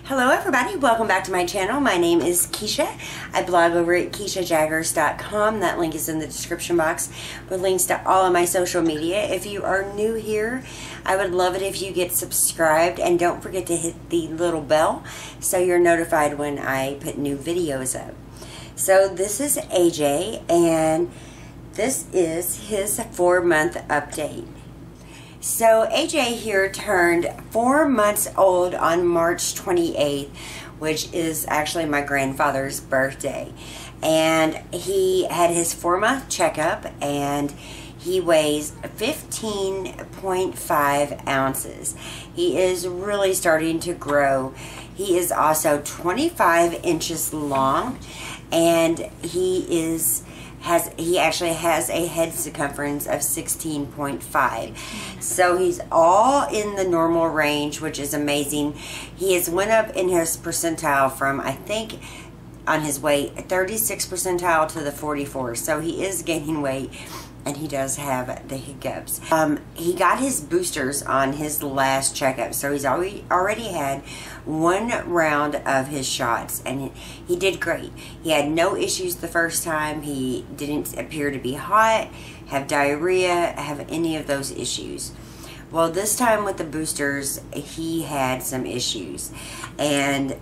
Hello everybody, welcome back to my channel. My name is Kisha. I blog over at KishaJaggers.com. That link is in the description box with links to all of my social media. If you are new here, I would love it if you get subscribed and don't forget to hit the little bell so you're notified when I put new videos up. So this is AJ and this is his 4-month update. So AJ here turned 4 months old on March 28th, which is actually my grandfather's birthday. And he had his 4-month checkup and he weighs 15.5 ounces. He is really starting to grow. He is also 25 inches long and he actually has a head circumference of 16.5. So he's all in the normal range, which is amazing. He has went up in his percentile from, I think, on his weight, 36 percentile to the 44. So he is gaining weight and he does have the hiccups. He got his boosters on his last checkup. So he's already had 1 round of his shots and he did great. He had no issues the first time. He didn't appear to be hot, have diarrhea, have any of those issues. Well, this time with the boosters, he had some issues. And,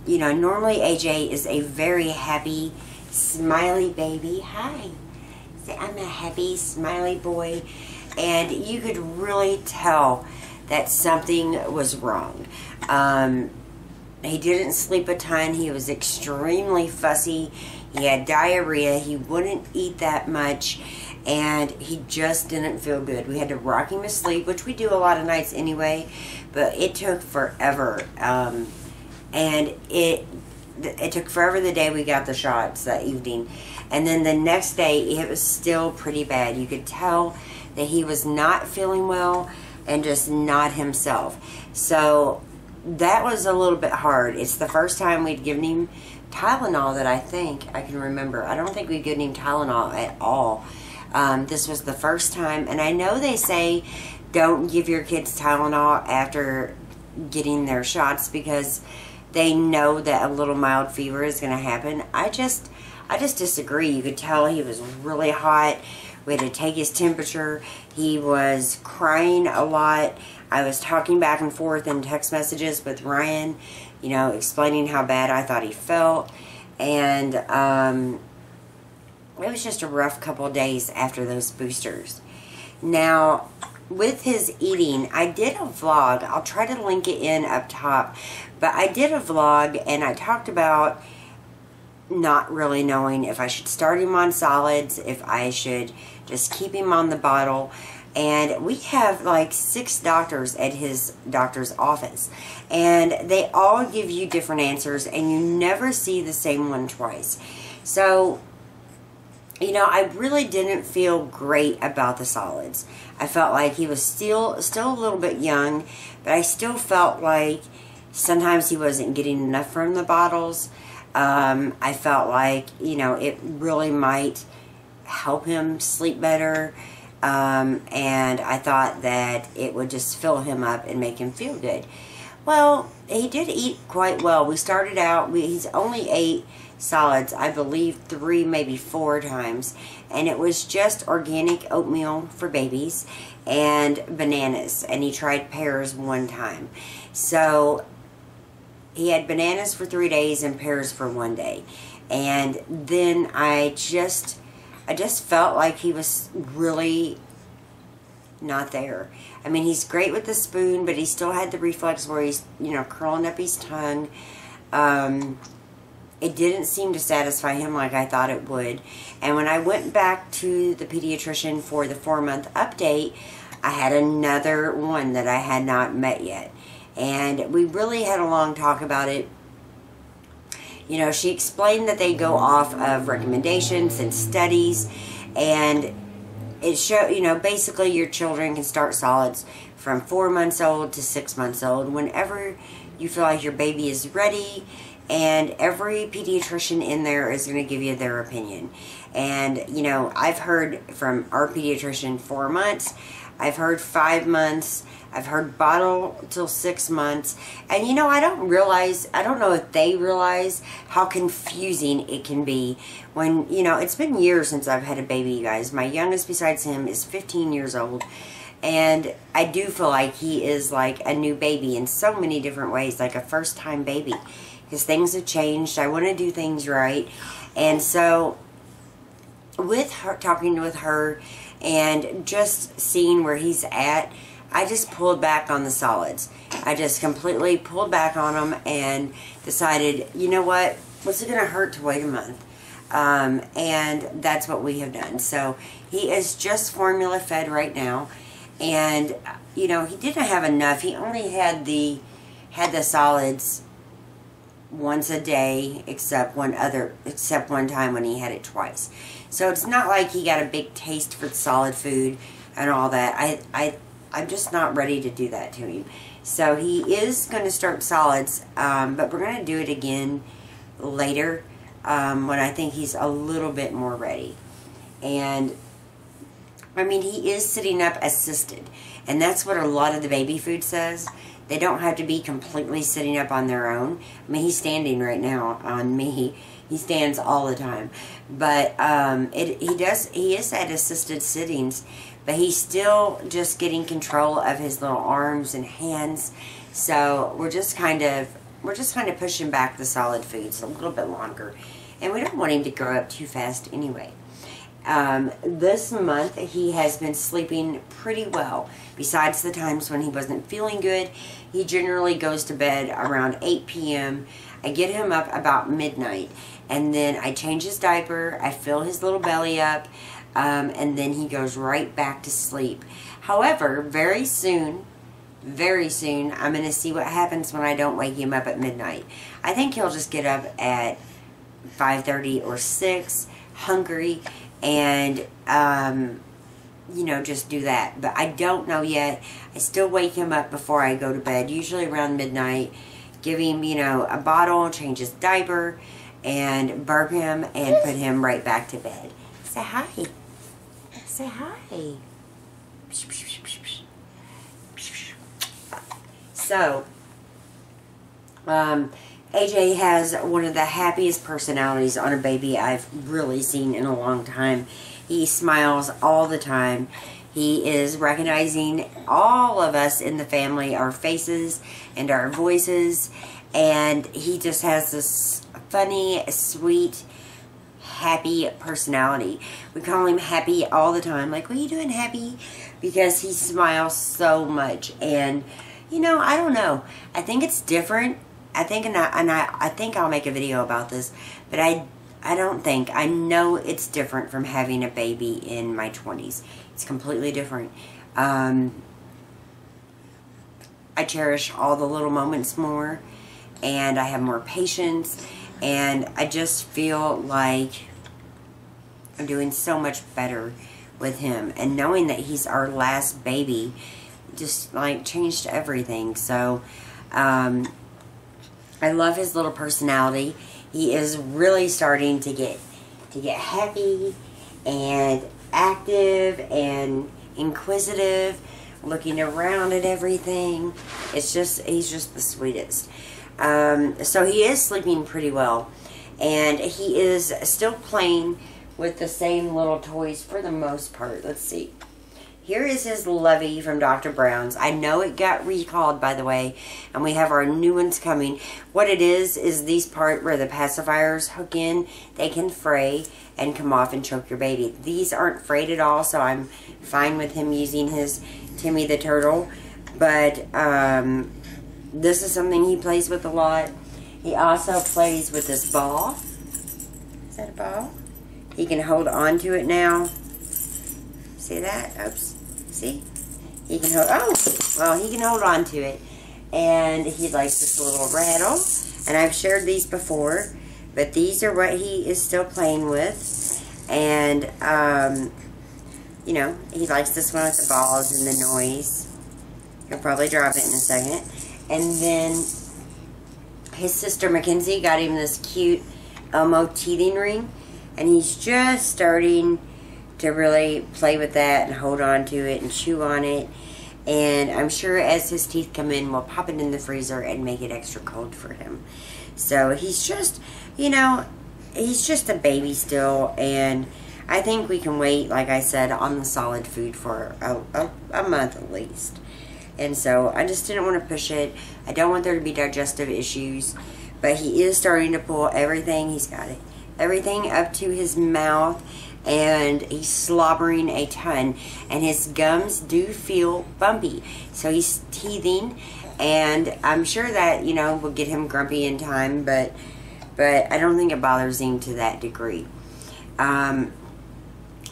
you know, normally AJ is a very happy, smiley baby. Hi. I'm a happy, smiley boy. And you could really tell that something was wrong. He didn't sleep a ton. He was extremely fussy. He had diarrhea. He wouldn't eat that much. And he just didn't feel good. We had to rock him to sleep, which we do a lot of nights anyway. But it took forever. And it took forever the day we got the shots that evening. And then the next day, it was still pretty bad. You could tell that he was not feeling well and just not himself. So that was a little bit hard. It's the first time we'd given him Tylenol that I think I can remember. I don't think we'd given him Tylenol at all. This was the first time. And I know they say don't give your kids Tylenol after getting their shots because they know that a little mild fever is going to happen. I just disagree. You could tell he was really hot. We had to take his temperature. He was crying a lot. I was talking back and forth in text messages with Ryan, you know, explaining how bad I thought he felt. And it was just a rough couple of days after those boosters. Now, with his eating, I did a vlog. I'll try to link it in up top. But I did a vlog and I talked about not really knowing if I should start him on solids, if I should just keep him on the bottle. And we have like 6 doctors at his doctor's office. And they all give you different answers and you never see the same one twice. So, you know, I really didn't feel great about the solids. I felt like he was still a little bit young, but I still felt like sometimes he wasn't getting enough from the bottles. I felt like, you know, it really might help him sleep better. And I thought that it would just fill him up and make him feel good. Well, he did eat quite well. We started out, he's only ate solids, I believe 3, maybe 4 times. And it was just organic oatmeal for babies and bananas. And he tried pears 1 time. So he had bananas for 3 days and pears for 1 day. And then I just felt like he was really not there. I mean, he's great with the spoon, but he still had the reflex where he's, you know, curling up his tongue. It didn't seem to satisfy him like I thought it would. And when I went back to the pediatrician for the 4-month update, I had another one that I had not met yet. And we really had a long talk about it. You know, she explained that they go off of recommendations and studies, and it show, you know, basically your children can start solids from 4 months old to 6 months old whenever you feel like your baby is ready, and every pediatrician in there is going to give you their opinion. And, you know, I've heard from our pediatrician 4 months. I've heard 5 months. I've heard bottle till 6 months. And you know, I don't know if they realize how confusing it can be when, you know, it's been years since I've had a baby, you guys. My youngest besides him is 15 years old. And I do feel like he is like a new baby in so many different ways, like a first-time baby. Because things have changed. I want to do things right. And so, with her, talking with her and just seeing where he's at, I just pulled back on the solids. I just completely pulled back on them and decided, you know what? What's it going to hurt to wait a month? And that's what we have done. So he is just formula fed right now. And, you know, he didn't have enough. He only had the solids once a day, except one time when he had it twice. So it's not like he got a big taste for solid food and all that. I'm just not ready to do that to him. So he is going to start solids, but we're going to do it again later when I think he's a little bit more ready. And I mean, he is sitting up assisted, and that's what a lot of the baby food says. They don't have to be completely sitting up on their own. I mean, he's standing right now on me. He stands all the time. But he is at assisted sittings, but he's still just getting control of his little arms and hands. So we're just kind of pushing back the solid foods a little bit longer. And we don't want him to grow up too fast anyway. This month he has been sleeping pretty well. Besides the times when he wasn't feeling good, he generally goes to bed around 8 p.m. I get him up about midnight, and then I change his diaper, I fill his little belly up, and then he goes right back to sleep. However, very soon, I'm going to see what happens when I don't wake him up at midnight. I think he'll just get up at 5:30 or 6, hungry, and, you know, just do that. But I don't know yet. I still wake him up before I go to bed, usually around midnight. Give him, you know, a bottle, change his diaper, and burp him, and put him right back to bed. Say hi. Say hi. So, AJ has one of the happiest personalities on a baby I've really seen in a long time. He smiles all the time. He is recognizing all of us in the family, our faces and our voices, and he just has this funny, sweet, happy personality. We call him Happy all the time. Like, what are you doing, Happy? Because he smiles so much. And, you know, I don't know. I think it's different. I think I'll make a video about this, but I know it's different from having a baby in my 20s. It's completely different. I cherish all the little moments more, and I have more patience, and I just feel like I'm doing so much better with him. And knowing that he's our last baby just like changed everything. So, I love his little personality. He is really starting to get happy and active and inquisitive, looking around at everything. He's just the sweetest. So he is sleeping pretty well, and he is still playing with the same little toys for the most part. Let's see. Here is his Lovey from Dr. Brown's. I know it got recalled, by the way, and we have our new ones coming. What it is these part where the pacifiers hook in, they can fray and come off and choke your baby. These aren't frayed at all, so I'm fine with him using his Timmy the Turtle. But this is something he plays with a lot. He also plays with this ball. Is that a ball? He can hold on to it now. See that? Oops. See? He can hold, he can hold on to it. And he likes this little rattle. And I've shared these before, but these are what he is still playing with. And, you know, he likes this one with the balls and the noise. He'll probably drop it in a second. And then his sister Mackenzie got him this cute Elmo teething ring. And he's just starting to really play with that and hold on to it and chew on it. And I'm sure as his teeth come in, we'll pop it in the freezer and make it extra cold for him. So he's just, you know, he's just a baby still, and I think we can wait, like I said, on the solid food for a month at least. And so I just didn't want to push it. I don't want there to be digestive issues, but he is starting to pull everything. He's got it, everything up to his mouth, and he's slobbering a ton, and his gums do feel bumpy. So he's teething, and I'm sure that, you know, will get him grumpy in time, but I don't think it bothers him to that degree.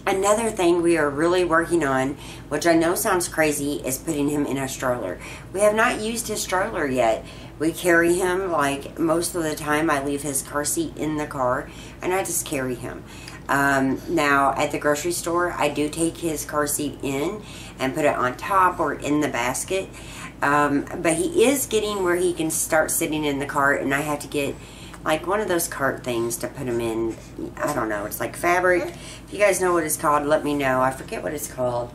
Another thing we are really working on, which I know sounds crazy, is putting him in a stroller. We have not used his stroller yet. We carry him, like, most of the time I leave his car seat in the car, and I just carry him. Now, at the grocery store, I do take his car seat in and put it on top or in the basket. But he is getting where he can start sitting in the cart, and I have to get like one of those cart things to put him in. I don't know, it's like fabric. If you guys know what it's called, let me know. I forget what it's called.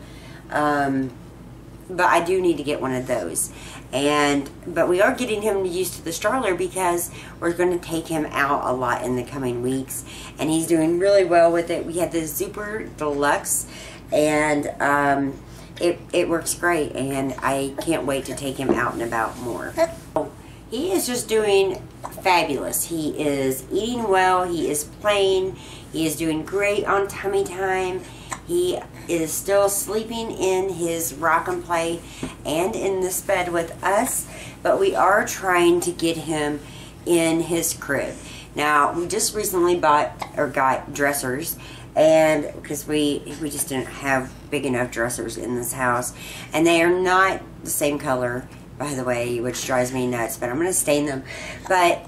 But I do need to get one of those. But we are getting him used to the stroller because we're going to take him out a lot in the coming weeks, and he's doing really well with it. We had the Super Deluxe, and it works great, and I can't wait to take him out and about more. He is just doing fabulous. He is eating well. He is playing. He is doing great on tummy time. He is still sleeping in his rock and play and in this bed with us, but we are trying to get him in his crib. Now, we just recently got dressers, and because we just didn't have big enough dressers in this house, and they are not the same color, by the way, which drives me nuts, but I'm going to stain them. But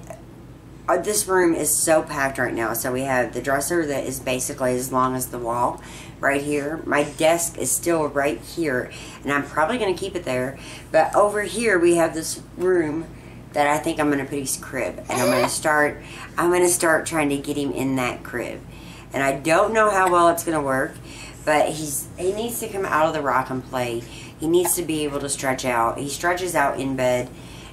this room is so packed right now. So we have the dresser that is basically as long as the wall right here. My desk is still right here, and I'm probably going to keep it there. But over here we have this room that I think I'm going to put his crib, and I'm going to start trying to get him in that crib. And I don't know how well it's going to work, but he needs to come out of the rock and play. He needs to be able to stretch out. He stretches out in bed,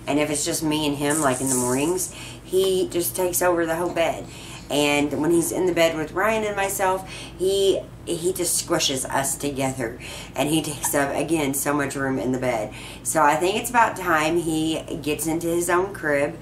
and if it's just me and him, like in the mornings, he just takes over the whole bed. And when he's in the bed with Ryan and myself, he just squishes us together, and he takes up, again, so much room in the bed. So I think it's about time he gets into his own crib.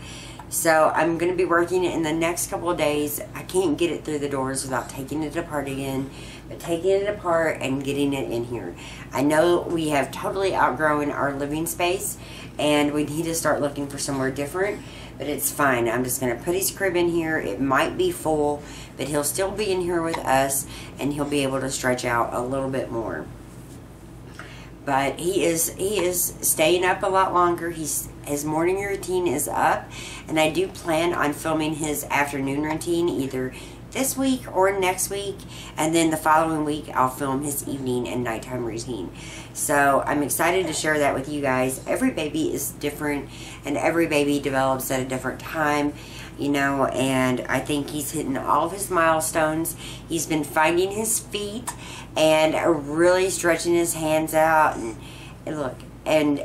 So I'm going to be working it in the next couple of days. I can't get it through the doors without taking it apart again, but taking it apart and getting it in here. I know we have totally outgrown our living space, and we need to start looking for somewhere different, but it's fine. I'm just going to put his crib in here. It might be full, but he'll still be in here with us, and he'll be able to stretch out a little bit more. But he is staying up a lot longer. His morning routine is up, and I do plan on filming his afternoon routine either this week or next week, and then the following week I'll film his evening and nighttime routine. So I'm excited to share that with you guys. Every baby is different, and every baby develops at a different time, you know, and I think he's hitting all of his milestones. He's been finding his feet and really stretching his hands out, and look, and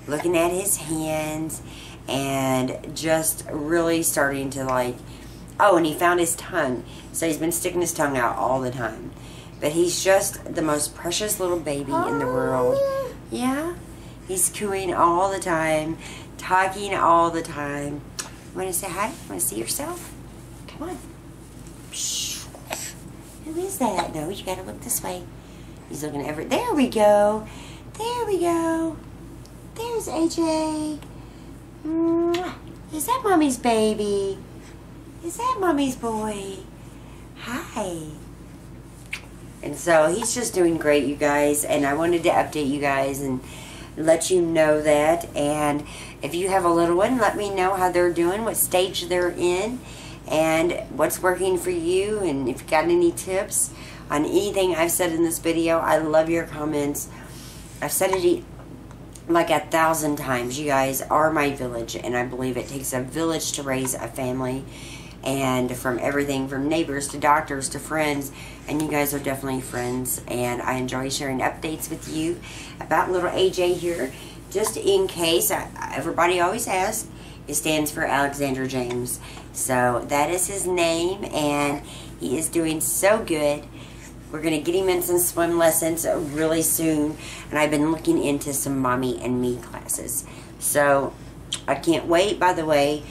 looking at his hands, and just really starting to like, oh, and he found his tongue. So he's been sticking his tongue out all the time. But he's just the most precious little baby in the world. Yeah? He's cooing all the time, talking all the time. You want to say hi? Want to see yourself? Come on. Who is that? No, you got to look this way. He's looking over. There we go. There we go. There's AJ. Is that Mommy's baby? Is that Mommy's boy? Hi. And so he's just doing great, you guys, and I wanted to update you guys and let you know that. And if you have a little one, let me know how they're doing, what stage they're in, and what's working for you, and if you got any tips on anything I've said in this video. I love your comments. I've said it like 1,000 times. You guys are my village, and I believe it takes a village to raise a family. and from everything from neighbors to doctors to friends, and you guys are definitely friends, and I enjoy sharing updates with you about little AJ here. Just in case, everybody always asks, it stands for Alexander James. So that is his name, and he is doing so good. We're going to get him in some swim lessons really soon, and I've been looking into some Mommy and Me classes. So I can't wait. By the way,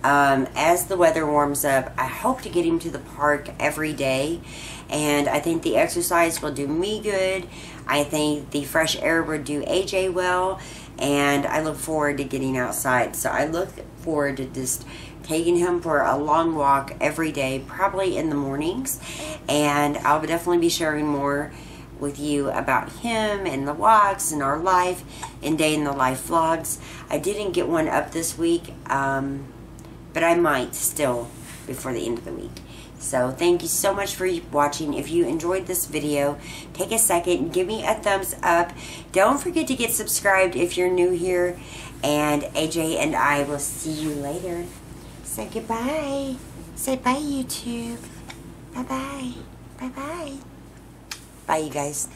as the weather warms up, I hope to get him to the park every day, and I think the exercise will do me good. I think the fresh air would do AJ well, and I look forward to getting outside. So I look forward to just taking him for a long walk every day, probably in the mornings, and I'll definitely be sharing more with you about him and the walks and our life and day in the life vlogs. I didn't get one up this week, but I might still before the end of the week. So thank you so much for watching. If you enjoyed this video, take a second and give me a thumbs up. Don't forget to get subscribed if you're new here, and AJ and I will see you later. Say goodbye. Say bye, YouTube. Bye-bye. Bye-bye. Bye, you guys.